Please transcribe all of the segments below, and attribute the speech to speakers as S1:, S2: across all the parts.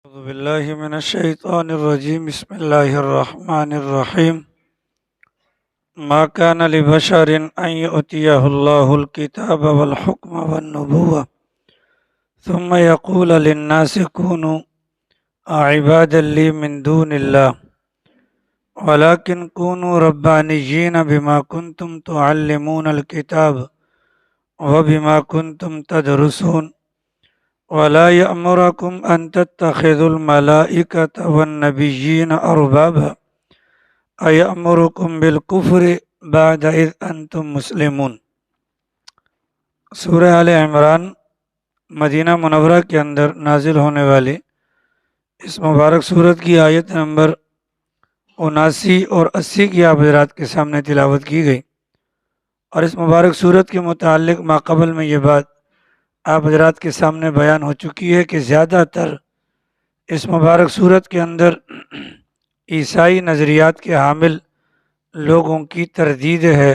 S1: أعوذ بالله من الشيطان الرجيم بسم الله الرحمن الرحيم ما كان لبشر أن يؤتيه الله الكتاب والحكم والنبوة ثم يقول للناس كونوا عبادا لي من دون الله ولكن كونوا ربانيين بما كنتم تعلمون الكتاب وبما كنتم تدرسون ولا يأمركم أن تتخذوا الملائكة والنبيين أربابا أيأمركم بالكفر بعد إذ أنتم مسلمون۔ سورہ آل عمران مدینہ منورہ کے اندر نازل ہونے والی اس مبارک سورت کی آیت نمبر 79 اور 80 کی آپ حضرات کے سامنے تلاوت کی گئی، اور اس مبارک سورت کے متعلق ماقبل میں یہ بات آپ حضرات کے سامنے بیان ہو چکی ہے کہ زیادہ تر اس مبارک سورت کے اندر عیسائی نظریات کے حامل لوگوں کی تردید ہے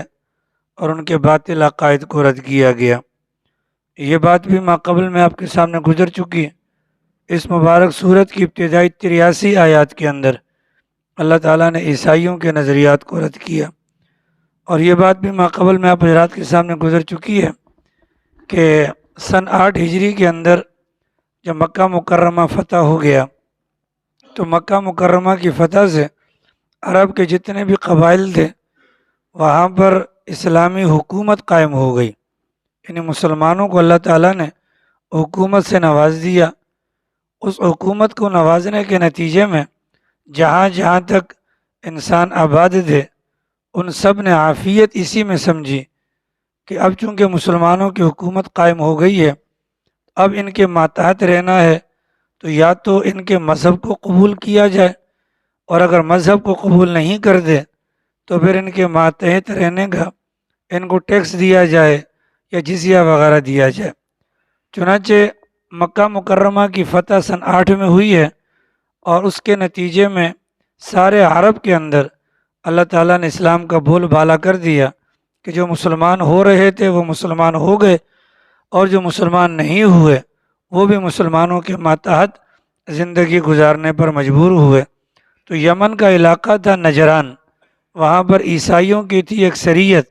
S1: اور ان کے باطل عقائد کو رد کیا گیا۔ یہ بات بھی ماقبل میں آپ کے سامنے گزر چکی ہے۔ اس مبارک سورت کی ابتدائی 83 آیات کے اندر اللہ تعالیٰ نے عیسائیوں کے نظریات کو رد کیا، اور یہ بات بھی ماقبل میں آپ حضرات کے سامنے گزر چکی ہے کہ سن 8 ہجری کے اندر جب مکہ مکرمہ فتح ہو گیا تو مکہ مکرمہ کی فتح سے عرب کے جتنے بھی قبائل تھے وہاں پر اسلامی حکومت قائم ہو گئی، یعنی مسلمانوں کو اللہ تعالیٰ نے حکومت سے نواز دیا۔ اس حکومت کو نوازنے کے نتیجے میں جہاں جہاں تک انسان آباد تھے ان سب نے عافیت اسی میں سمجھی کہ اب چونکہ مسلمانوں کی حکومت قائم ہو گئی ہے، اب ان کے ماتحت رہنا ہے تو یا تو ان کے مذہب کو قبول کیا جائے، اور اگر مذہب کو قبول نہیں کر دے تو پھر ان کے ماتحت رہنے کا ان کو ٹیکس دیا جائے یا جزیہ وغیرہ دیا جائے۔ چنانچہ مکہ مکرمہ کی فتح سن 8 میں ہوئی ہے، اور اس کے نتیجے میں سارے عرب کے اندر اللہ تعالیٰ نے اسلام کا بول بالا کر دیا کہ جو مسلمان ہو رہے تھے وہ مسلمان ہو گئے، اور جو مسلمان نہیں ہوئے وہ بھی مسلمانوں کے ماتحت زندگی گزارنے پر مجبور ہوئے۔ تو یمن کا علاقہ تھا نجران، وہاں پر عیسائیوں کی تھی اکثریت،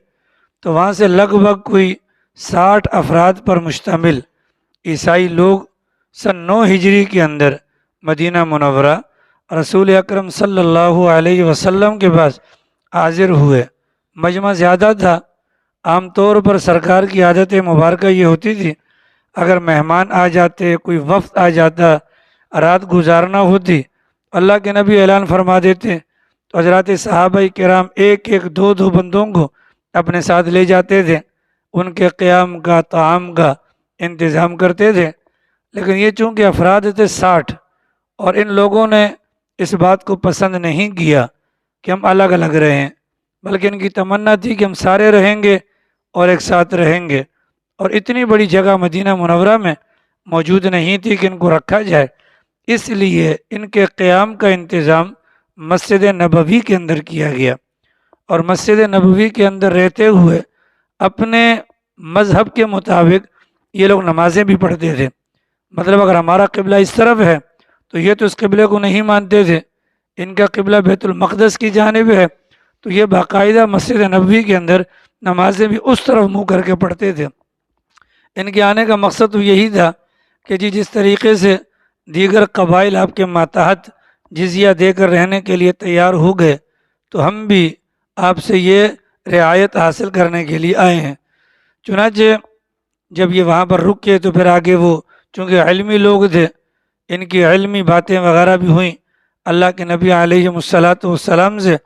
S1: تو وہاں سے لگ بھگ کوئی 60 افراد پر مشتمل عیسائی لوگ سن 9 ہجری کے اندر مدینہ منورہ رسول اکرم صلی اللہ علیہ وسلم کے پاس حاضر ہوئے۔ مجمع زیادہ تھا۔ عام طور پر سرکار کی عادت مبارکہ یہ ہوتی تھی، اگر مہمان آ جاتے، کوئی وفد آ جاتا، رات گزارنا ہوتی، اللہ کے نبی اعلان فرما دیتے تو حضرات صحابہ کرام ایک ایک دو دو بندوں کو اپنے ساتھ لے جاتے تھے، ان کے قیام کا طعام کا انتظام کرتے تھے۔ لیکن یہ چونکہ افراد تھے 60، اور ان لوگوں نے اس بات کو پسند نہیں کیا کہ ہم الگ الگ رہیں، بلکہ ان کی تمنا تھی کہ ہم سارے رہیں گے اور ایک ساتھ رہیں گے، اور اتنی بڑی جگہ مدینہ منورہ میں موجود نہیں تھی کہ ان کو رکھا جائے، اس لیے ان کے قیام کا انتظام مسجد نبوی کے اندر کیا گیا، اور مسجد نبوی کے اندر رہتے ہوئے اپنے مذہب کے مطابق یہ لوگ نمازیں بھی پڑھتے تھے۔ مطلب اگر ہمارا قبلہ اس طرف ہے تو یہ تو اس قبلے کو نہیں مانتے تھے، ان کا قبلہ بیت المقدس کی جانب ہے تو یہ باقاعدہ مسجد نبوی کے اندر نمازیں بھی اس طرف منہ کر کے پڑھتے تھے۔ ان کے آنے کا مقصد تو یہی تھا کہ جس طریقے سے دیگر قبائل آپ کے ماتحت جزیہ دے کر رہنے کے لیے تیار ہو گئے تو ہم بھی آپ سے یہ رعایت حاصل کرنے کے لیے آئے ہیں۔ چنانچہ جب یہ وہاں پر رکے تو پھر آگے وہ چونکہ علمی لوگ تھے، ان کی علمی باتیں وغیرہ بھی ہوئیں، اللہ کے نبی علیہ السلام سے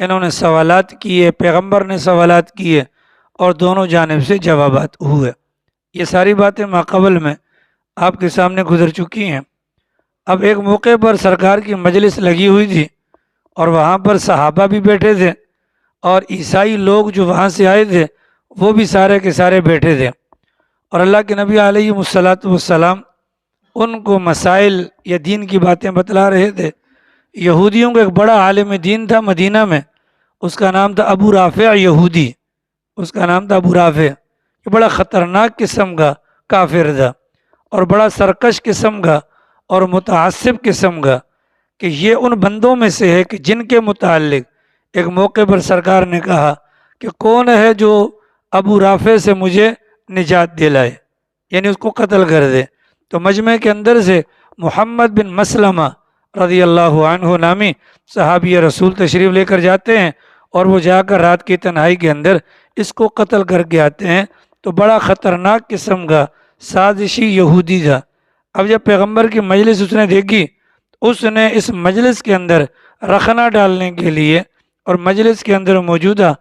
S1: انہوں نے سوالات کیے، پیغمبر نے سوالات کیے، اور دونوں جانب سے جوابات ہوئے۔ یہ ساری باتیں ماقبل میں آپ کے سامنے گزر چکی ہیں۔ اب ایک موقع پر سرکار کی مجلس لگی ہوئی تھی، اور وہاں پر صحابہ بھی بیٹھے تھے، اور عیسائی لوگ جو وہاں سے آئے تھے وہ بھی سارے کے سارے بیٹھے تھے، اور اللہ کے نبی علیہ السلام ان کو مسائل یا دین کی باتیں بتلا رہے تھے۔ یہودیوں کا ایک بڑا عالم دین تھا مدینہ میں، اس کا نام تھا ابو رافع یہودی، اس کا نام تھا ابو رافع۔ یہ بڑا خطرناک قسم کا کافر تھا، اور بڑا سرکش قسم کا اور متعصب قسم کا کہ یہ ان بندوں میں سے ہے کہ جن کے متعلق ایک موقع پر سرکار نے کہا کہ کون ہے جو ابو رافع سے مجھے نجات دلائے، یعنی اس کو قتل کر دے۔ تو مجمع کے اندر سے محمد بن مسلمہ رضی اللہ عنہ نامی صحابی رسول تشریف لے کر جاتے ہیں، اور وہ جا کر رات کی تنہائی کے اندر اس کو قتل کر کے آتے ہیں۔ تو بڑا خطرناک قسم کا سازشی یہودی تھا۔ اب جب پیغمبر کی مجلس اس نے دیکھی، اس نے اس مجلس کے اندر رخنہ ڈالنے کے لیے اور مجلس کے اندر موجودہ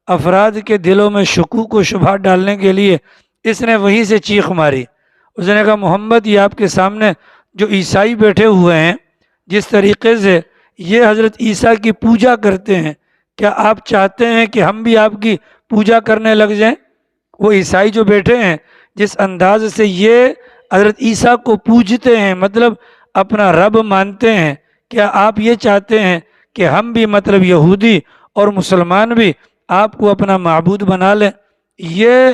S1: افراد کے دلوں میں شکوک و شبہات ڈالنے کے لیے اس نے وہیں سے چیخ ماری۔ اس نے کہا محمد، یہ آپ کے سامنے جو عیسائی بیٹھے ہوئے ہیں، جس طریقے سے یہ حضرت عیسیٰ کی پوجا کرتے ہیں، کیا آپ چاہتے ہیں کہ ہم بھی آپ کی پوجا کرنے لگ جائیں؟ وہ عیسائی جو بیٹھے ہیں، جس انداز سے یہ حضرت عیسیٰ کو پوجتے ہیں، مطلب اپنا رب مانتے ہیں، کیا آپ یہ چاہتے ہیں کہ ہم بھی مطلب یہودی اور مسلمان بھی آپ کو اپنا معبود بنا لیں؟ یہ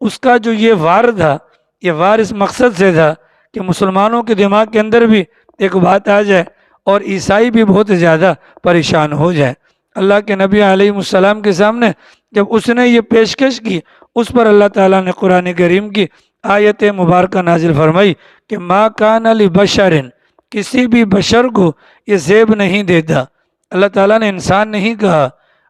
S1: اس کا جو یہ وار تھا، یہ وار اس مقصد سے تھا کہ مسلمانوں کے دماغ کے اندر بھی ایک بات آ جائے اور عیسائی بھی بہت زیادہ پریشان ہو جائے۔ اللہ کے نبی علیہ السلام کے سامنے جب اس نے یہ پیشکش کی، اس پر اللہ تعالیٰ نے قرآن کریم کی آیت مبارکہ نازل فرمائی کہ ما کان لبشر، کسی بھی بشر کو یہ زیب نہیں دیتا۔ اللہ تعالیٰ نے انسان نہیں کہا،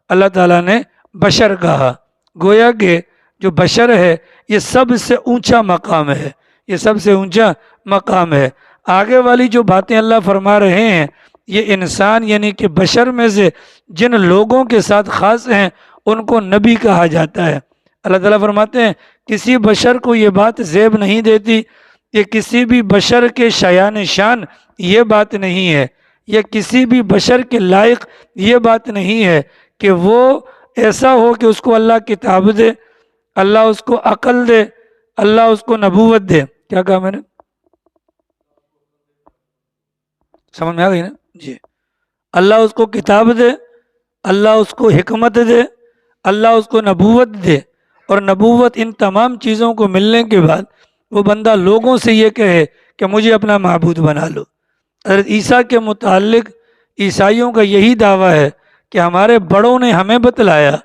S1: اللہ تعالیٰ نے بشر کہا۔ گویا کہ جو بشر ہے یہ سب سے اونچا مقام ہے، یہ سب سے اونچا مقام ہے۔ آگے والی جو باتیں اللہ فرما رہے ہیں، یہ انسان یعنی کہ بشر میں سے جن لوگوں کے ساتھ خاص ہیں ان کو نبی کہا جاتا ہے۔ اللہ تعالیٰ فرماتے ہیں کسی بشر کو یہ بات زیب نہیں دیتی، یہ کسی بھی بشر کے شایان شان یہ بات نہیں ہے، یہ کسی بھی بشر کے لائق یہ بات نہیں ہے کہ وہ ایسا ہو کہ اس کو اللہ کتاب دے، اللہ اس کو عقل دے، اللہ اس کو نبوت دے۔ کیا کہا میں نے؟ سمجھ میں آ گئی نا؟ جی، اللہ اس کو کتاب دے، اللہ اس کو حکمت دے، اللہ اس کو نبوت دے، اور نبوت ان تمام چیزوں کو ملنے کے بعد وہ بندہ لوگوں سے یہ کہے کہ مجھے اپنا معبود بنا لو۔ حضرت عیسیٰ کے متعلق عیسائیوں کا یہی دعویٰ ہے کہ ہمارے بڑوں نے ہمیں بتلایا،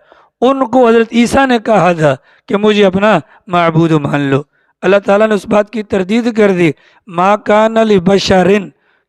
S1: ان کو حضرت عیسیٰ نے کہا تھا کہ مجھے اپنا معبود مان لو۔ اللہ تعالیٰ نے اس بات کی تردید کر دی، ما کان لبشر،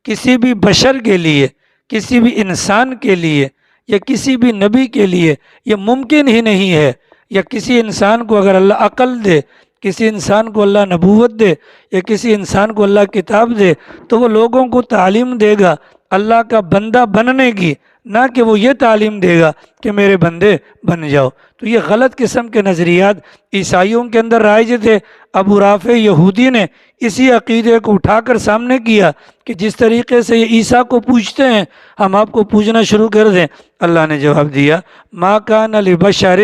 S1: کسی بھی بشر کے لیے، کسی بھی انسان کے لیے یا کسی بھی نبی کے لیے یہ ممکن ہی نہیں ہے، یا کسی انسان کو اگر اللہ عقل دے، کسی انسان کو اللہ نبوت دے، یا کسی انسان کو اللہ کتاب دے، تو وہ لوگوں کو تعلیم دے گا اللہ کا بندہ بننے کی، نہ کہ وہ یہ تعلیم دے گا کہ میرے بندے بن جاؤ۔ تو یہ غلط قسم کے نظریات عیسائیوں کے اندر رائج تھے۔ ابو رافع یہودی نے اسی عقیدے کو اٹھا کر سامنے کیا کہ جس طریقے سے یہ عیسیٰ کو پوجتے ہیں ہم آپ کو پوجنا شروع کر دیں۔ اللہ نے جواب دیا، ما کان لبشر،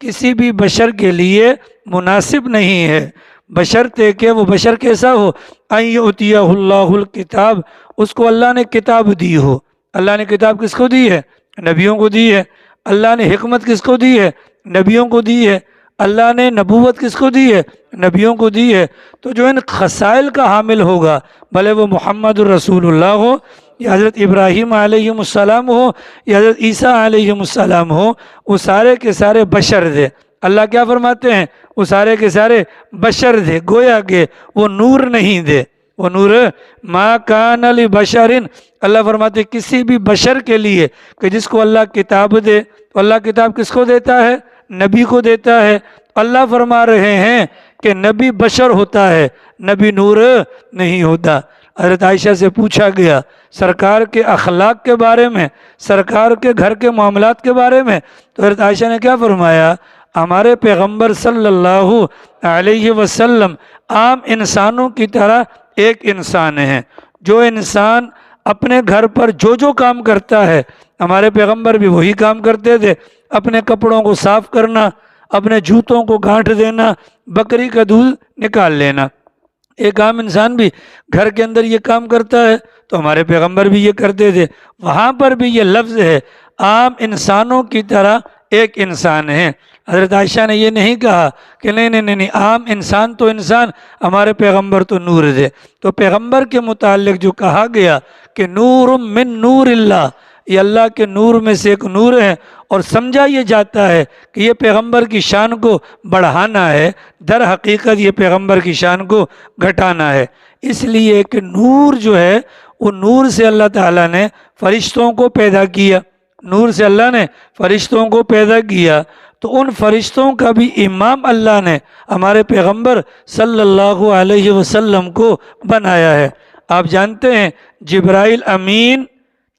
S1: کسی بھی بشر کے لیے مناسب نہیں ہے، بشرطے کہ وہ بشر کیسا ہو، ان یؤتیہ اللہ الکتاب، اس کو اللہ نے کتاب دی ہو۔ اللہ نے کتاب کس کو دی ہے؟ نبیوں کو دی ہے۔ اللہ نے حکمت کس کو دی ہے؟ نبیوں کو دی ہے۔ اللہ نے نبوت کس کو دی ہے؟ نبیوں کو دی ہے۔ تو جو ان خصائل کا حامل ہوگا، بھلے وہ محمد الرسول اللہ ہو، یا حضرت ابراہیم علیہ السلام ہو، یا حضرت عیسیٰ علیہ السلام ہو، وہ سارے کے سارے بشر تھے۔ اللہ کیا فرماتے ہیں؟ وہ سارے کے سارے بشر تھے، گویا کہ وہ نور نہیں تھے، وہ نور ما کان لبشر۔ اللہ فرماتے کسی بھی بشر کے لیے کہ جس کو اللہ کتاب دے، تو اللہ کتاب کس کو دیتا ہے؟ نبی کو دیتا ہے۔ اللہ فرما رہے ہیں کہ نبی بشر ہوتا ہے، نبی نور نہیں ہوتا۔ حضرت عائشہ سے پوچھا گیا سرکار کے اخلاق کے بارے میں، سرکار کے گھر کے معاملات کے بارے میں، تو حضرت عائشہ نے کیا فرمایا؟ ہمارے پیغمبر صلی اللہ علیہ وسلم عام انسانوں کی طرح ایک انسان ہیں۔ جو انسان اپنے گھر پر جو کام کرتا ہے، ہمارے پیغمبر بھی وہی کام کرتے تھے۔ اپنے کپڑوں کو صاف کرنا، اپنے جوتوں کو گانٹھ دینا، بکری کا دودھ نکال لینا، ایک عام انسان بھی گھر کے اندر یہ کام کرتا ہے، تو ہمارے پیغمبر بھی یہ کرتے تھے۔ وہاں پر بھی یہ لفظ ہے عام انسانوں کی طرح ایک انسان ہے۔ حضرت عائشہ نے یہ نہیں کہا کہ نہیں عام انسان تو انسان، ہمارے پیغمبر تو نور تھے۔ تو پیغمبر کے متعلق جو کہا گیا کہ نور من نور اللہ، یہ اللہ کے نور میں سے ایک نور ہے، اور سمجھا یہ جاتا ہے کہ یہ پیغمبر کی شان کو بڑھانا ہے، در حقیقت یہ پیغمبر کی شان کو گھٹانا ہے۔ اس لیے کہ نور جو ہے وہ نور سے اللہ تعالیٰ نے فرشتوں کو پیدا کیا، نور سے اللہ نے فرشتوں کو پیدا کیا، تو ان فرشتوں کا بھی امام اللہ نے ہمارے پیغمبر صلی اللہ علیہ وسلم کو بنایا ہے۔ آپ جانتے ہیں جبرائیل امین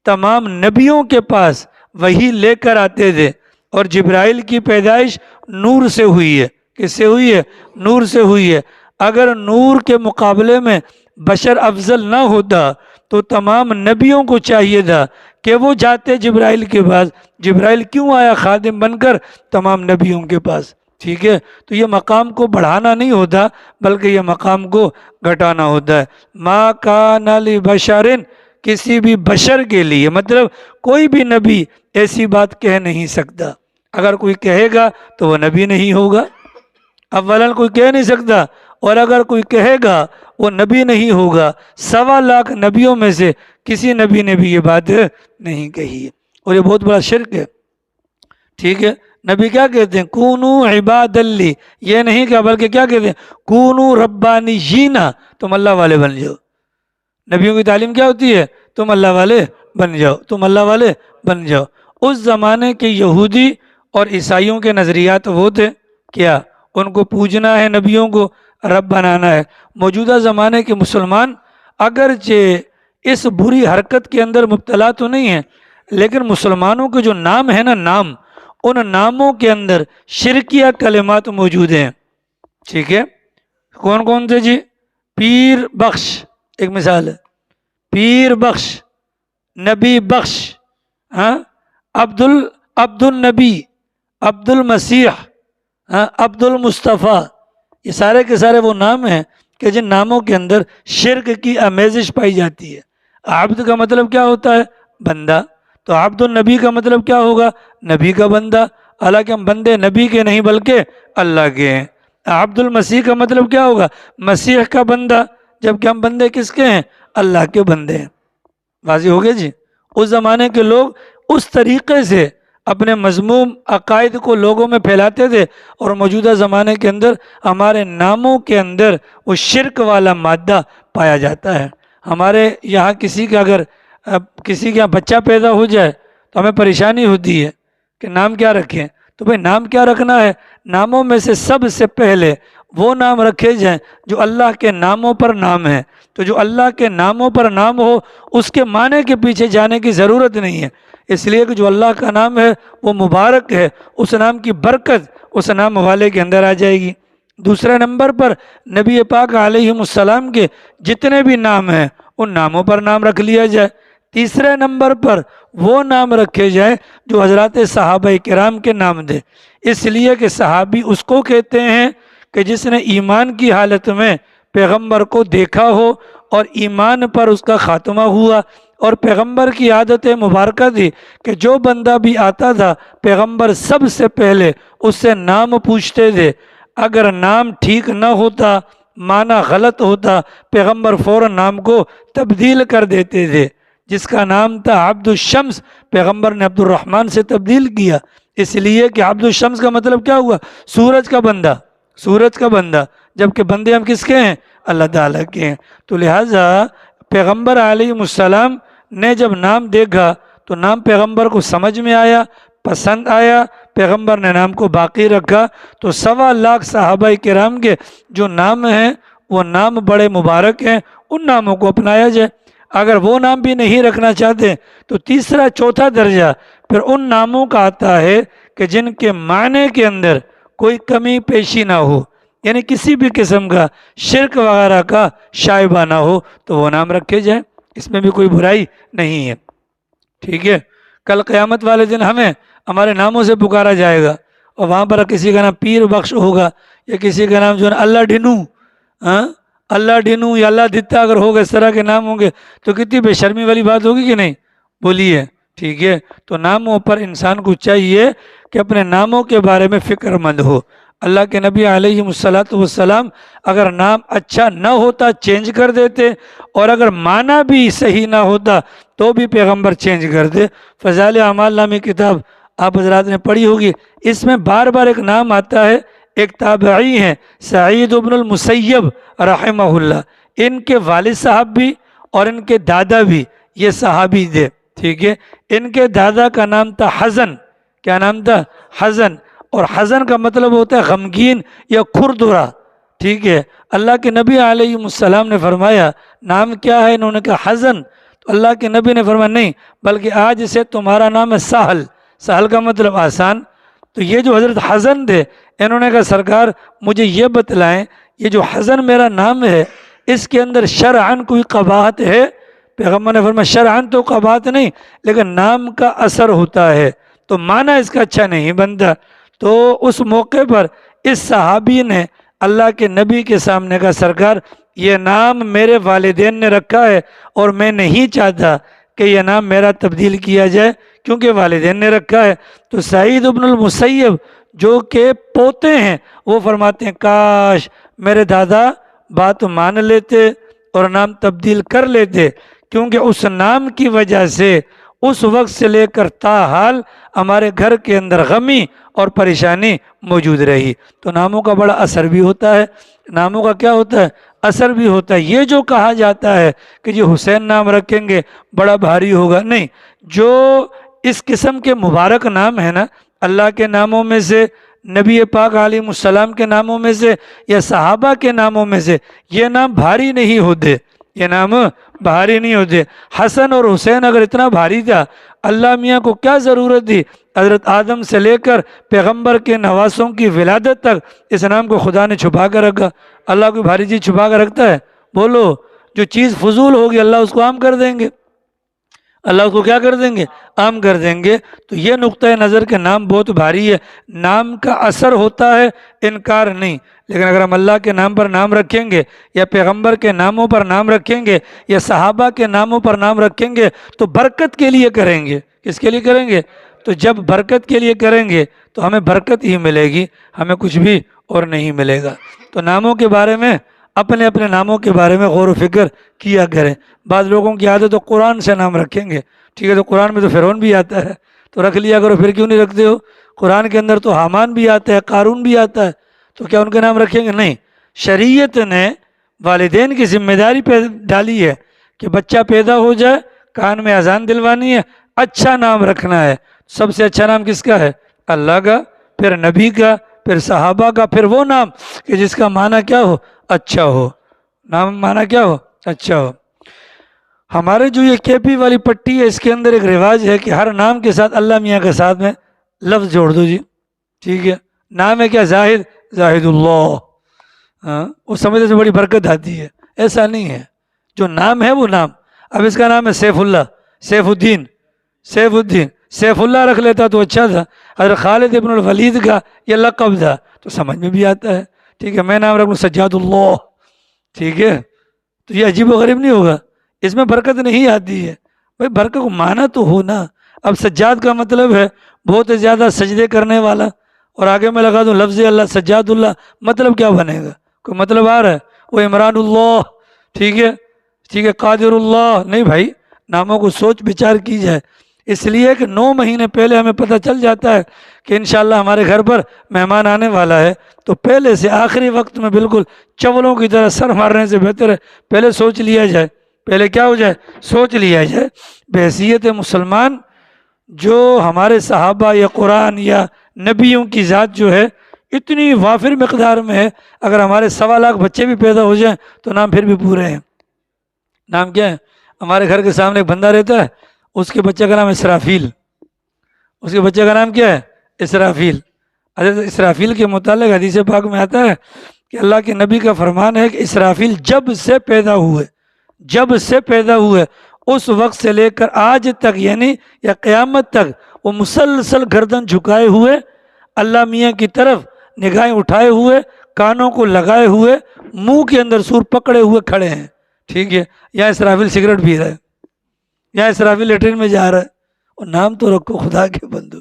S1: تمام نبیوں کے پاس وحی لے کر آتے تھے، اور جبرائیل کی پیدائش نور سے ہوئی ہے۔ کس سے ہوئی ہے؟ نور سے ہوئی ہے۔ اگر نور کے مقابلے میں بشر افضل نہ ہوتا تو تمام نبیوں کو چاہیے تھا کہ وہ جاتے جبرائیل کے پاس۔ جبرائیل کیوں آیا خادم بن کر تمام نبیوں کے پاس؟ ٹھیک ہے، تو یہ مقام کو بڑھانا نہیں ہوتا بلکہ یہ مقام کو گھٹانا ہوتا ہے۔ ما کان لبشر، کسی بھی بشر کے لیے، مطلب کوئی بھی نبی ایسی بات کہہ نہیں سکتا۔ اگر کوئی کہے گا تو وہ نبی نہیں ہوگا، اولاً کوئی کہہ نہیں سکتا، اور اگر کوئی کہے گا وہ نبی نہیں ہوگا۔ 1.25 لاکھ نبیوں میں سے کسی نبی نے بھی یہ بات نہیں کہی ہے، اور یہ بہت بڑا شرک ہے۔ ٹھیک ہے، نبی کیا کہتے ہیں؟ کونو عباد لی، یہ نہیں کہا بلکہ کیا کہتے ہیں؟ کونو ربانیین، تم اللہ والے بن جاؤ۔ نبیوں کی تعلیم کیا ہوتی ہے؟ تم اللہ والے بن جاؤ، تم اللہ والے بن جاؤ۔ اس زمانے کے یہودی اور عیسائیوں کے نظریات وہ تھے کیا؟ ان کو پوجنا ہے، نبیوں کو رب بنانا ہے۔ موجودہ زمانے کے مسلمان اگرچہ اس بری حرکت کے اندر مبتلا تو نہیں ہیں، لیکن مسلمانوں کے جو نام ہیں نا، نام، ان ناموں کے اندر شرکیہ کلمات موجود ہیں۔ ٹھیک ہے، کون کون تھے جی؟ پیر بخش ایک مثال ہے، پیر بخش، نبی بخش، ہاں، عبد النبی، عبد المسیح، ہاں، عبد المصطفیٰ، یہ سارے کے سارے وہ نام ہیں کہ جن ناموں کے اندر شرک کی آمیزش پائی جاتی ہے۔ عبد کا مطلب کیا ہوتا ہے؟ بندہ، تو عبد النبی کا مطلب کیا ہوگا؟ نبی کا بندہ، حالانکہ ہم بندے نبی کے نہیں بلکہ اللہ کے ہیں۔ عبد المسیح کا مطلب کیا ہوگا؟ مسیح کا بندہ، جبکہ ہم بندے کس کے ہیں؟ اللہ کے بندے ہیں۔ واضح ہو گیا جی؟ اس زمانے کے لوگ اس طریقے سے اپنے مذموم عقائد کو لوگوں میں پھیلاتے تھے، اور موجودہ زمانے کے اندر ہمارے ناموں کے اندر وہ شرک والا مادہ پایا جاتا ہے۔ ہمارے یہاں کسی کا اگر کسی کے یہاں بچہ پیدا ہو جائے تو ہمیں پریشانی ہوتی ہے کہ نام کیا رکھیں۔ تو بھئی نام کیا رکھنا ہے؟ ناموں میں سے سب سے پہلے وہ نام رکھے جائیں جو اللہ کے ناموں پر نام ہیں۔ تو جو اللہ کے ناموں پر نام ہو اس کے معنی کے پیچھے جانے کی ضرورت نہیں ہے، اس لیے کہ جو اللہ کا نام ہے وہ مبارک ہے، اس نام کی برکت اس نام والے کے اندر آ جائے گی۔ دوسرے نمبر پر نبی پاک علیہ السلام کے جتنے بھی نام ہیں ان ناموں پر نام رکھ لیا جائے۔ تیسرے نمبر پر وہ نام رکھے جائیں جو حضرات صحابہ کرام کے نام دے، اس لیے کہ صحابی اس کو کہتے ہیں کہ جس نے ایمان کی حالت میں پیغمبر کو دیکھا ہو اور ایمان پر اس کا خاتمہ ہوا۔ اور پیغمبر کی عادت مبارکہ تھی کہ جو بندہ بھی آتا تھا پیغمبر سب سے پہلے اس سے نام پوچھتے تھے، اگر نام ٹھیک نہ ہوتا، معنی غلط ہوتا، پیغمبر فوراً نام کو تبدیل کر دیتے تھے۔ جس کا نام تھا عبد الشمس، پیغمبر نے عبد الرحمن سے تبدیل کیا، اس لیے کہ عبد الشمس کا مطلب کیا ہوا؟ سورج کا بندہ، سورج کا بندہ، جبکہ بندے ہم کس کے ہیں؟ اللہ تعالیٰ کے ہیں۔ تو لہٰذا پیغمبر علیہ السلام نے جب نام دیکھا تو نام پیغمبر کو سمجھ میں آیا، پسند آیا، پیغمبر نے نام کو باقی رکھا۔ تو 1.25 لاکھ صحابہ کرام کے جو نام ہیں وہ نام بڑے مبارک ہیں، ان ناموں کو اپنایا جائے۔ اگر وہ نام بھی نہیں رکھنا چاہتے تو تیسرا چوتھا درجہ پھر ان ناموں کا آتا ہے کہ جن کے معنی کے اندر کوئی کمی پیشی نہ ہو، یعنی کسی بھی قسم کا شرک وغیرہ کا شائبہ نہ ہو، تو وہ نام رکھے جائیں، اس میں بھی کوئی برائی نہیں ہے۔ ٹھیک ہے، کل قیامت والے دن ہمیں ہمارے ناموں سے پکارا جائے گا، اور وہاں پر کسی کا نام پیر بخش ہوگا یا کسی کا نام جو ہے اللہ ڈھنو، اللہ ڈھنو یا اللہ دتا اگر ہوگا، اس طرح کے نام ہوں گے تو کتنی بے شرمی والی بات ہوگی کہ نہیں؟ بولیے۔ ٹھیک ہے، تو ناموں پر انسان کو چاہیے کہ اپنے ناموں کے بارے میں فکر مند ہو۔ اللہ کے نبی علیہ الصلاۃ والسلام اگر نام اچھا نہ ہوتا چینج کر دیتے، اور اگر معنی بھی صحیح نہ ہوتا تو بھی پیغمبر چینج کر دے۔ فضائل اعمال نامی کتاب آپ حضرات نے پڑھی ہوگی، اس میں بار بار ایک نام آتا ہے، ایک تابعی ہیں سعید بن المسیب رحمہ اللہ، ان کے والد صاحب بھی اور ان کے دادا بھی یہ صحابی تھے، ٹھیک ہے۔ ان کے دادا کا نام تھا حزن، کیا نام تھا؟ حزن، اور حزن کا مطلب ہوتا ہے غمگین یا کھردرا، ٹھیک ہے۔ اللہ کے نبی علیہ السلام نے فرمایا نام کیا ہے؟ انہوں نے کہا حزن، تو اللہ کے نبی نے فرمایا نہیں، بلکہ آج سے تمہارا نام ہے سہل۔ سہل کا مطلب آسان۔ تو یہ جو حضرت حزن تھے انہوں نے کہا سرکار مجھے یہ بتلائیں، یہ جو حزن میرا نام ہے اس کے اندر شرعاً کوئی قباحت ہے؟ پیغمبر نے فرمایا شرعاً تو قباحت نہیں، لیکن نام کا اثر ہوتا ہے تو معنی اس کا اچھا نہیں بنتا۔ تو اس موقع پر اس صحابی نے اللہ کے نبی کے سامنے کہا سرکار یہ نام میرے والدین نے رکھا ہے اور میں نہیں چاہتا کہ یہ نام میرا تبدیل کیا جائے کیونکہ والدین نے رکھا ہے۔ تو سعید بن المسیب جو کہ پوتے ہیں وہ فرماتے ہیں کاش میرے دادا بات مان لیتے اور نام تبدیل کر لیتے، کیونکہ اس نام کی وجہ سے اس وقت سے لے کر تاحال ہمارے گھر کے اندر غمی اور پریشانی موجود رہی۔ تو ناموں کا بڑا اثر بھی ہوتا ہے، ناموں کا کیا ہوتا ہے؟ اثر بھی ہوتا ہے۔ یہ جو کہا جاتا ہے کہ جی حسین نام رکھیں گے بڑا بھاری ہوگا، نہیں، جو اس قسم کے مبارک نام ہیں نا اللہ کے ناموں میں سے، نبی پاک علیہ السلام کے ناموں میں سے یا صحابہ کے ناموں میں سے، یہ نام بھاری نہیں ہوتے، یہ نام بھاری نہیں ہوتے۔ حسن اور حسین اگر اتنا بھاری تھا اللہ میاں کو کیا ضرورت تھی حضرت آدم سے لے کر پیغمبر کے نواسوں کی ولادت تک اس نام کو خدا نے چھپا کر رکھا۔ اللہ کوئی بھاری چیز چھپا کر رکھتا ہے؟ بولو، جو چیز فضول ہوگی اللہ اس کو عام کر دیں گے، اللہ اس کو کیا کر دیں گے؟ عام کر دیں گے۔ تو یہ نقطہ نظر کہ نام بہت بھاری ہے، نام کا اثر ہوتا ہے، انکار نہیں، لیکن اگر ہم اللہ کے نام پر نام رکھیں گے یا پیغمبر کے ناموں پر نام رکھیں گے یا صحابہ کے ناموں پر نام رکھیں گے تو برکت کے لیے کریں گے۔ کس کے لیے کریں گے؟ تو جب برکت کے لیے کریں گے تو ہمیں برکت ہی ملے گی، ہمیں کچھ بھی اور نہیں ملے گا۔ تو ناموں کے بارے میں اپنے اپنے ناموں کے بارے میں غور و فکر کیا کریں۔ بعض لوگوں کی عادت تو قرآن سے نام رکھیں گے، ٹھیک ہے، تو قرآن میں تو فرعون بھی آتا ہے تو رکھ لیا کرو، پھر کیوں نہیں رکھتے ہو؟ قرآن کے اندر تو حامان بھی آتا ہے، قارون بھی آتا ہے، تو کیا ان کے نام رکھیں گے؟ نہیں۔ شریعت نے والدین کی ذمہ داری پہ ڈالی ہے کہ بچہ پیدا ہو جائے کان میں اذان دلوانی ہے، اچھا نام رکھنا ہے۔ سب سے اچھا نام کس کا ہے؟ اللہ کا، پھر نبی کا، پھر صحابہ کا، پھر وہ نام کہ جس کا معنی کیا ہو؟ اچھا ہو، نام معنی کیا ہو؟ اچھا ہو۔ ہمارے جو یہ کیپی والی پٹی ہے اس کے اندر ایک رواج ہے کہ ہر نام کے ساتھ اللہ میاں کے ساتھ میں لفظ جوڑ دو جی، ٹھیک ہے۔ نام ہے کیا؟ زاہد، زاہد اللہ، ہاں، وہ سمجھنے سے بڑی برکت آتی ہے، ایسا نہیں ہے۔ جو نام ہے وہ نام، اب اس کا نام ہے سیف اللہ، سیف الدین، سیف الدین، سیف اللہ رکھ لیتا تو اچھا تھا۔ حضرت خالد ابن الولید کا یہ لقب تھا تو سمجھ میں بھی آتا ہے، ٹھیک ہے۔ میں نام رکھ لوں سجاد اللہ، ٹھیک ہے، تو یہ عجیب و غریب نہیں ہوگا؟ اس میں برکت نہیں آتی ہے بھائی، برکت کو مانا تو ہو نا۔ اب سجاد کا مطلب ہے بہت زیادہ سجدے کرنے والا، اور آگے میں لگا دوں لفظ اللہ سجاد اللہ، مطلب کیا بنے گا؟ کوئی مطلب آ رہا ہے؟ وہ عمران اللہ، ٹھیک ہے، ٹھیک ہے، قادر اللہ، نہیں بھائی، ناموں کو سوچ بچار کی جائے۔ اس لیے کہ 9 مہینے پہلے ہمیں پتہ چل جاتا ہے کہ انشاءاللہ ہمارے گھر پر مہمان آنے والا ہے، تو پہلے سے آخری وقت میں بالکل چولوں کی طرح سر مارنے سے بہتر ہے پہلے سوچ لیا جائے، پہلے کیا ہو جائے؟ سوچ لیا جائے۔ بحیثیت مسلمان جو ہمارے صحابہ یا قرآن یا نبیوں کی ذات جو ہے اتنی وافر مقدار میں ہے، اگر ہمارے 1.25 لاکھ بچے بھی پیدا ہو جائیں تو نام پھر بھی پورے ہیں۔ نام کیا ہے؟ ہمارے گھر کے سامنے ایک بندہ رہتا ہے، اس کے بچے کا نام اسرافیل، اس کے بچے کا نام کیا ہے؟ اسرافیل۔ حضرت اسرافیل کے متعلق حدیث پاک میں آتا ہے کہ اللہ کے نبی کا فرمان ہے کہ اسرافیل جب سے پیدا ہوئے، جب سے پیدا ہوئے اس وقت سے لے کر آج تک، یعنی یا قیامت تک، وہ مسلسل گردن جھکائے ہوئے اللہ میاں کی طرف نگاہیں اٹھائے ہوئے، کانوں کو لگائے ہوئے، منہ کے اندر سور پکڑے ہوئے کھڑے ہیں، ٹھیک ہے۔ یا اسرافیل سگریٹ پی رہا ہے، یا اسرافیل لیٹرین میں جا رہا ہے، اور نام تو رکھو خدا کے بندو۔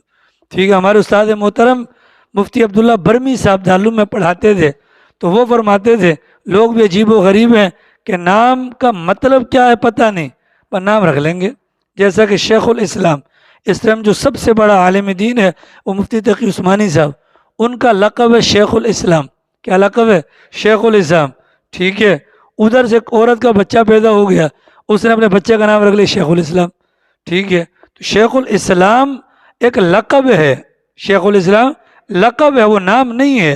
S1: ٹھیک ہے، ہمارے استاد محترم مفتی عبداللہ برمی صاحب دارالعلوم میں پڑھاتے تھے، تو وہ فرماتے تھے لوگ بھی عجیب و غریب ہیں کہ نام کا مطلب کیا ہے پتہ نہیں، پر نام رکھ لیں گے. جیسا کہ شیخ الاسلام، اس ٹائم جو سب سے بڑا عالم دین ہے وہ مفتی تقی عثمانی صاحب، ان کا لقب ہے شیخ الاسلام. کیا لقب ہے؟ شیخ الاسلام. ٹھیک ہے، ادھر سے ایک عورت کا بچہ پیدا ہو گیا، اس نے اپنے بچے کا نام رکھ لیا شیخ الاسلام. ٹھیک ہے، تو شیخ الاسلام ایک لقب ہے، شیخ الاسلام لقب ہے، وہ نام نہیں ہے.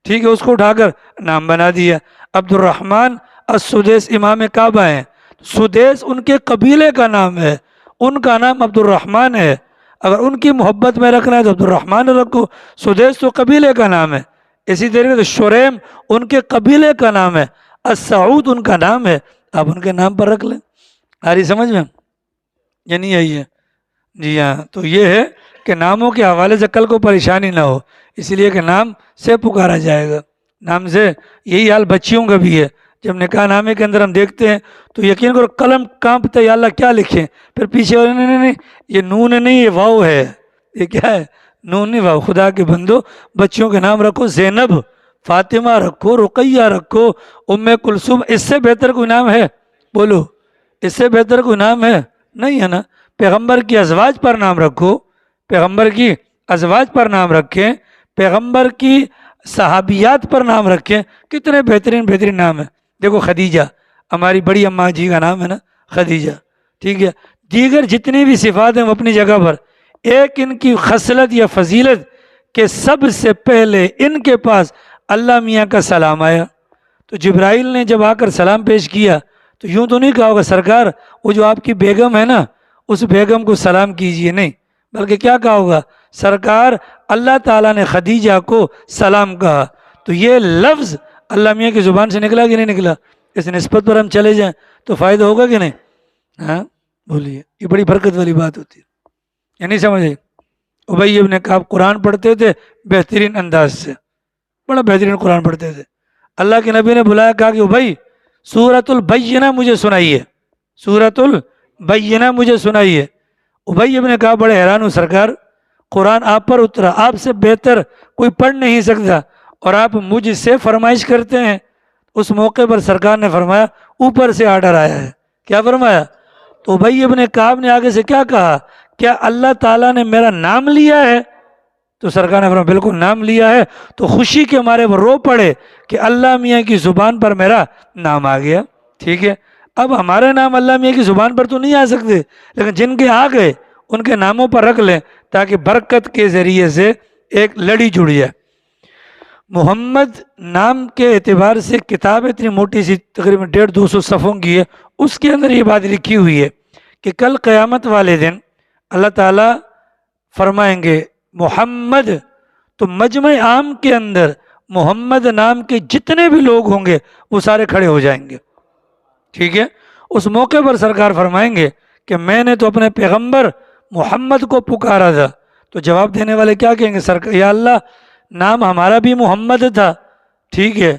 S1: ٹھیک ہے، اس کو اٹھا کر نام بنا دیا. عبد الرحمن السدیس امام کعبہ ہیں، سدیس ان کے قبیلے کا نام ہے، ان کا نام عبد الرحمن ہے. اگر ان کی محبت میں رکھنا ہے تو عبد الرحمن رکھو، سدیس تو قبیلے کا نام ہے. اسی طریقے سے شریم ان کے قبیلے کا نام ہے، السعود ان کا نام ہے، آپ ان کے نام پر رکھ لیں. آ رہی سمجھ میں؟ یا نہیں آئی ہے؟ جی ہاں، تو یہ ہے کہ ناموں کے حوالے سے کل کو پریشانی نہ ہو، اس لیے کہ نام سے پکارا جائے گا. نام سے یہی حال بچیوں کا بھی ہے. جب نکاح نامے کے اندر ہم دیکھتے ہیں تو یقین کرو قلم کانپتا ہے، یا اللہ کیا لکھیں، پھر پیچھے والے نہیں نہیں نہیں یہ نون نہیں، یہ واو ہے. یہ کیا ہے؟ نون نہیں واو. خدا کے بندو، بچیوں کے نام رکھو، زینب، فاطمہ رکھو، رقیہ رکھو، ام کلثوم. اس سے بہتر کوئی نام ہے؟ بولو، اس سے بہتر کوئی نام ہے؟ نہیں ہے نا. پیغمبر کی ازواج پر نام رکھو، پیغمبر کی ازواج پر نام رکھیں، پیغمبر کی صحابیات پر نام رکھیں. کتنے بہترین بہترین نام ہیں. دیکھو خدیجہ، ہماری بڑی اماں جی کا نام ہے نا خدیجہ. ٹھیک ہے، دیگر جتنی بھی صفات ہیں وہ اپنی جگہ پر. ایک ان کی خصلت یا فضیلت کہ سب سے پہلے ان کے پاس اللہ میاں کا سلام آیا. تو جبرائیل نے جب آ کر سلام پیش کیا تو یوں تو نہیں کہا ہوگا سرکار وہ جو آپ کی بیگم ہے نا اس بیگم کو سلام کیجئے، نہیں، بلکہ کیا کہا ہوگا؟ سرکار اللہ تعالیٰ نے خدیجہ کو سلام کہا. تو یہ لفظ اللہ میاں کی زبان سے نکلا کہ نہیں نکلا؟ اس نسبت پر ہم چلے جائیں تو فائدہ ہوگا کہ نہیں؟ ہاں بولیے، یہ بڑی برکت والی بات ہوتی ہے. یا نہیں سمجھے؟ ابی ابن کعب قرآن پڑھتے تھے بہترین انداز سے، بڑا بہترین قرآن پڑھتے تھے. اللہ کے نبی نے بلایا، کہا کہ ابی سورۃ البینہ مجھے سنائیے، سورۃ البینہ مجھے سنائیے. ابی ابن کعب بڑے حیران ہوں، سرکار قرآن آپ پر اترا، آپ سے بہتر کوئی پڑھ نہیں سکتا اور آپ مجھ سے فرمائش کرتے ہیں. اس موقع پر سرکار نے فرمایا اوپر سے آرڈر آیا ہے. کیا فرمایا؟ تو ابی ابن کعب نے آگے سے کیا کہا؟ کیا اللہ تعالیٰ نے میرا نام لیا ہے؟ تو سرکار نے فرمایا بالکل نام لیا ہے. تو خوشی کے مارے وہ رو پڑے کہ اللہ میاں کی زبان پر میرا نام آ گیا. ٹھیک ہے، اب ہمارے نام اللہ میاں کی زبان پر تو نہیں آ سکتے، لیکن جن کے آ گئے ان کے ناموں پر رکھ لیں تاکہ برکت کے ذریعے سے ایک لڑی جڑ جائے. محمد نام کے اعتبار سے کتاب اتنی موٹی سی تقریباً 150-200 صفحوں کی ہے، اس کے اندر یہ بات لکھی ہوئی ہے کہ کل قیامت والے دن اللہ تعالیٰ فرمائیں گے محمد، تو مجمع عام کے اندر محمد نام کے جتنے بھی لوگ ہوں گے وہ سارے کھڑے ہو جائیں گے. ٹھیک ہے، اس موقع پر سرکار فرمائیں گے کہ میں نے تو اپنے پیغمبر محمد کو پکارا تھا. تو جواب دینے والے کیا کہیں گے؟ سرکار یا اللہ نام ہمارا بھی محمد تھا. ٹھیک ہے،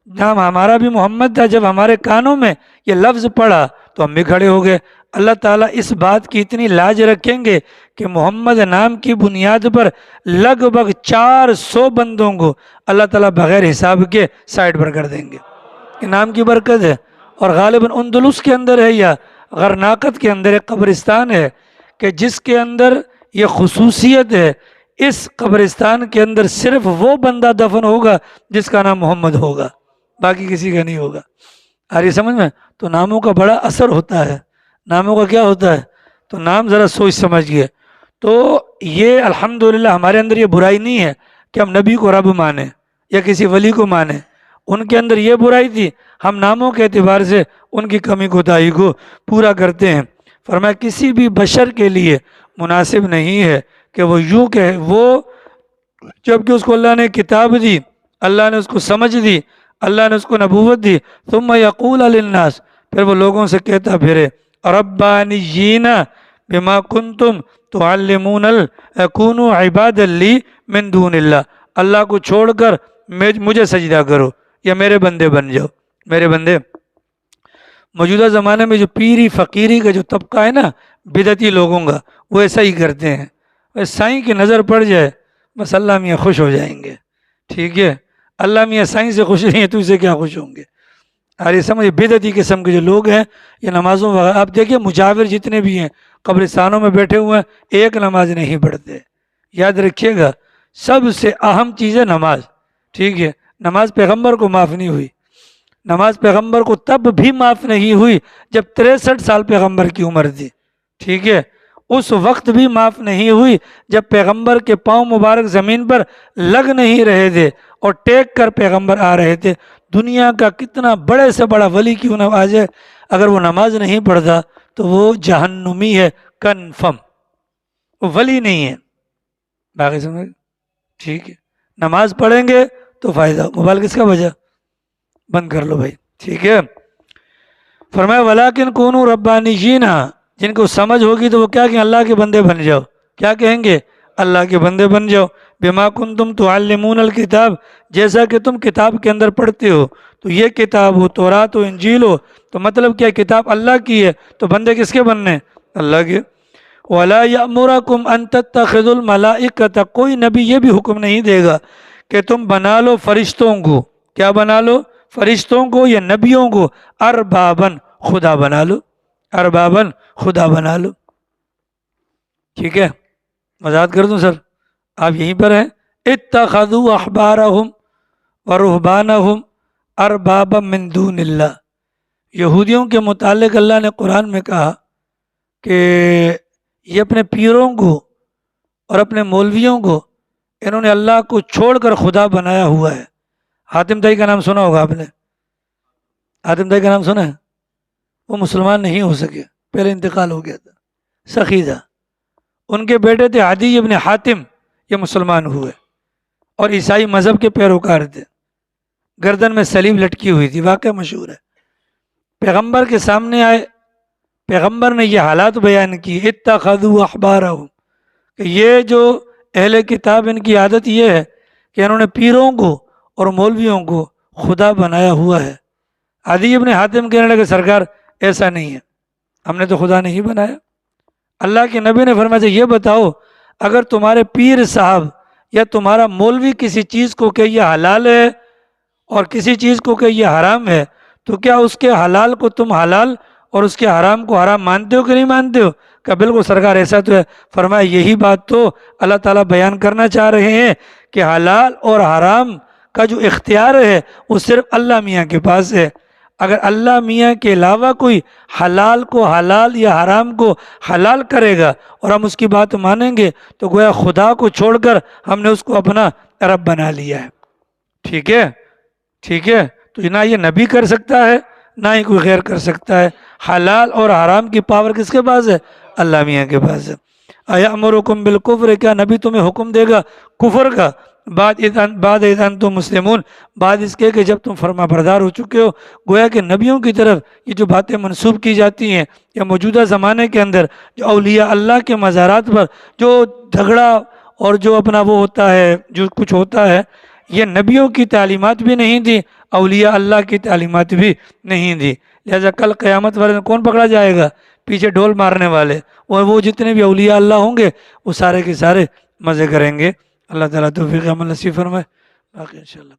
S1: نام ہمارا بھی محمد تھا، جب ہمارے کانوں میں یہ لفظ پڑا تو ہم بھی کھڑے ہو گئے. اللہ تعالیٰ اس بات کی اتنی لاج رکھیں گے کہ محمد نام کی بنیاد پر لگ بھگ 400 بندوں کو اللہ تعالیٰ بغیر حساب کے سائڈ پر کر دیں گے. کہ نام کی برکت ہے. اور غالباً اندلس کے اندر ہے یا غرناقت کے اندر ایک قبرستان ہے کہ جس کے اندر یہ خصوصیت ہے، اس قبرستان کے اندر صرف وہ بندہ دفن ہوگا جس کا نام محمد ہوگا، باقی کسی کا نہیں ہوگا. آ رہی سمجھ میں؟ تو ناموں کا بڑا اثر ہوتا ہے. ناموں کا کیا ہوتا ہے؟ تو نام ذرا سوچ سمجھ گئے. تو یہ الحمدللہ ہمارے اندر یہ برائی نہیں ہے کہ ہم نبی کو رب مانیں یا کسی ولی کو مانیں. ان کے اندر یہ برائی تھی، ہم ناموں کے اعتبار سے ان کی کمی کوتاہی کو پورا کرتے ہیں. فرمایا کسی بھی بشر کے لیے مناسب نہیں ہے کہ وہ یوں کہ وہ جبکہ اس کو اللہ نے کتاب دی، اللہ نے اس کو سمجھ دی، اللہ نے اس کو نبوت دی، ثم یقول للناس، پھر وہ لوگوں سے کہتا پھرے ربانیین بما کنتم تعلمون کونوا عبادا لی من دون اللہ، اللہ کو چھوڑ کر مجھے سجدہ کرو یا میرے بندے بن جاؤ، میرے بندے. موجودہ زمانے میں جو پیری فقیری کا جو طبقہ ہے نا بدعتی لوگوں کا، وہ ایسا ہی کرتے ہیں. بس سائیں کی نظر پڑ جائے بس اللہ میاں خوش ہو جائیں گے، ٹھیک ہے، اللہ میاں سائیں سے خوش نہیں ہے تو اسے کیا خوش ہوں گے؟ اور یہ سمجھ بدعتی قسم کے جو لوگ ہیں یہ نمازوں وغیرہ، آپ دیکھیے مجاور جتنے بھی ہیں قبرستانوں میں بیٹھے ہوئے ہیں ایک نماز نہیں پڑھتے، یاد رکھیے گا سب سے اہم چیز ہے نماز، ٹھیک ہے، نماز پیغمبر کو معاف نہیں ہوئی، نماز پیغمبر کو تب بھی معاف نہیں ہوئی جب 63 سال پیغمبر کی عمر تھی، ٹھیک ہے، اس وقت بھی معاف نہیں ہوئی جب پیغمبر کے پاؤں مبارک زمین پر لگ نہیں رہے تھے اور ٹیک کر پیغمبر آ رہے تھے۔ دنیا کا کتنا بڑے سے بڑا ولی کیوں نہ آ جائے، اگر وہ نماز نہیں پڑھتا تو وہ جہنمی ہے، کنفرم، وہ ولی نہیں ہے، باقی سمجھ، ٹھیک ہے، نماز پڑھیں گے تو فائدہ۔ موبائل کس کا بجا؟ بند کر لو بھائی، ٹھیک ہے۔ فرمایا ولیکن کونوا ربانیین، جن کو سمجھ ہوگی تو وہ کیا کہیں؟ اللہ کے بندے بن جاؤ، کیا کہیں گے؟ اللہ کے بندے بن جاؤ۔ بما کنتم تعلمون الکتاب، جیسا کہ تم کتاب کے اندر پڑھتے ہو، تو یہ کتاب ہو تورات و انجیل ہو تو مطلب کیا؟ کتاب اللہ کی ہے تو بندے کس کے بننے؟ اللہ کے۔ ولا یأمرکم ان تتخذوا الملائکۃ، کوئی نبی یہ بھی حکم نہیں دے گا کہ تم بنا لو فرشتوں کو، کیا بنا لو؟ فرشتوں کو یا نبیوں کو، اربابن، خدا بنا لو، اربابن، خدا بنا لو، ٹھیک ہے۔ وضاحت کر دوں سر، آپ یہیں پر ہیں، اتخذوا احبارہم ورہبانہم اربابا من دون اللہ۔ یہودیوں کے متعلق اللہ نے قرآن میں کہا کہ یہ اپنے پیروں کو اور اپنے مولویوں کو انہوں نے اللہ کو چھوڑ کر خدا بنایا ہوا ہے۔ حاتم طائی کا نام سنا ہوگا آپ نے، حاتم طائی کا نام سنا ہے؟ وہ مسلمان نہیں ہو سکے، پہلے انتقال ہو گیا تھا، سخی تھا۔ ان کے بیٹے تھے عدی ابن حاتم، یہ مسلمان ہوئے اور عیسائی مذہب کے پیروکار تھے، گردن میں صلیب لٹکی ہوئی تھی، واقعہ مشہور ہے۔ پیغمبر کے سامنے آئے، پیغمبر نے یہ حالات بیان کی، اتخذوا احبارہم، کہ یہ جو اہل کتاب ان کی عادت یہ ہے کہ انہوں نے پیروں کو اور مولویوں کو خدا بنایا ہوا ہے۔ عدی ابن حاتم کہنے لگے سرکار ایسا نہیں ہے، ہم نے تو خدا نہیں بنایا۔ اللہ کے نبی نے فرمایا یہ بتاؤ اگر تمہارے پیر صاحب یا تمہارا مولوی کسی چیز کو کہ یہ حلال ہے اور کسی چیز کو کہ یہ حرام ہے تو کیا اس کے حلال کو تم حلال اور اس کے حرام کو حرام مانتے ہو کہ نہیں مانتے ہو؟ کہ بالکل سرکار ایسا تو ہے۔ فرمایا یہی بات تو اللہ تعالیٰ بیان کرنا چاہ رہے ہیں کہ حلال اور حرام کا جو اختیار ہے وہ صرف اللہ میاں کے پاس ہے۔ اگر اللہ میاں کے علاوہ کوئی حلال کو حلال یا حرام کو حلال کرے گا اور ہم اس کی بات مانیں گے تو گویا خدا کو چھوڑ کر ہم نے اس کو اپنا رب بنا لیا ہے، ٹھیک ہے، ٹھیک ہے۔ تو نہ یہ نبی کر سکتا ہے نہ ہی کوئی غیر کر سکتا ہے۔ حلال اور حرام کی پاور کس کے پاس ہے؟ اللہ میاں کے پاس ہے۔ ایامرکم بالکفر، کیا نبی تمہیں حکم دے گا کفر کا؟ بعد اذن تم مسلمون، بعد اس کے کہ جب تم فرما بردار ہو چکے ہو۔ گویا کہ نبیوں کی طرف یہ جو باتیں منسوب کی جاتی ہیں یا موجودہ زمانے کے اندر جو اولیاء اللہ کے مزارات پر جو جھگڑا اور جو اپنا وہ ہوتا ہے، جو کچھ ہوتا ہے، یہ نبیوں کی تعلیمات بھی نہیں تھی، اولیاء اللہ کی تعلیمات بھی نہیں تھی۔ لہذا کل قیامت والے دن کون پکڑا جائے گا؟ پیچھے ڈھول مارنے والے، اور وہ جتنے بھی اولیاء اللہ ہوں گے وہ سارے کے سارے مزے کریں گے۔ اللہ تعالیٰ توفیق عمل نصیب فرمائے، باقی انشاءاللہ۔